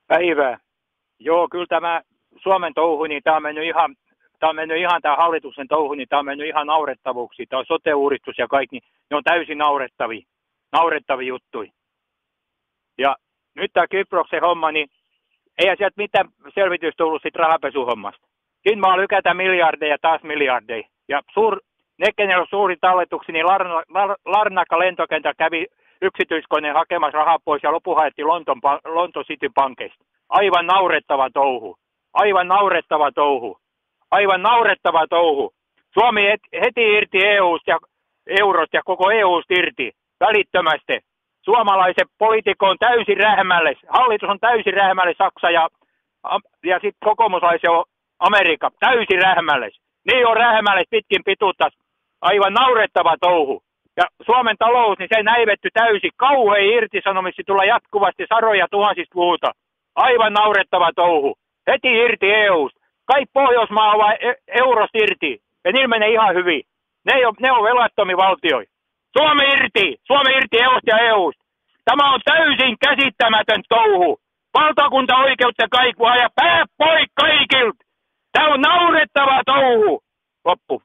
Päivää. Joo, kyllä tämä Suomen touhu, niin tämä on mennyt ihan tämä hallituksen touhu, niin tämä on mennyt ihan naurettavuuksi. Tämä on sote-uudistus ja kaikki, niin ne on täysin naurettavia juttuja. Ja nyt tämä Kyproksen homma, niin ei sieltä mitään selvitys tullut siitä rahapesuhommasta. Kinmaa lykätä miljardeja taas miljardeja. Ja ne, kenellä on suuri talletuksia, niin Larnaka lentokenttä kävi yksityiskoneen hakemassa rahaa pois ja lopun haettiin Lontoon City Pankista. Aivan naurettava touhu. Aivan naurettava touhu. Aivan naurettava touhu. Suomi heti irti EUsta ja eurosta ja koko EUsta irti välittömästi. Suomalaisen poliitikko on täysin rähmälle. Hallitus on täysin rähmälle, Saksa ja sitten kokoomuslaisen on Amerikka. Täysin rähmälle. Niin on rähmälle pitkin pituuttas. Aivan naurettava touhu. Ja Suomen talous, niin se näivetty täysin. Kauhea irtisanomisia tulla jatkuvasti saroja tuhansista puhuta. Aivan naurettava touhu. Heti irti EUsta. Kaikki Pohjoismaa ovat eurosta irti. Ja niillä menee ihan hyvin. Ne on velattomia valtioita. Suomi irti EUsta ja EUsta. Tämä on täysin käsittämätön touhu. Valtakunta-oikeutta kaikua ja pää pois kaikilta. Tämä on naurettava touhu. Loppu.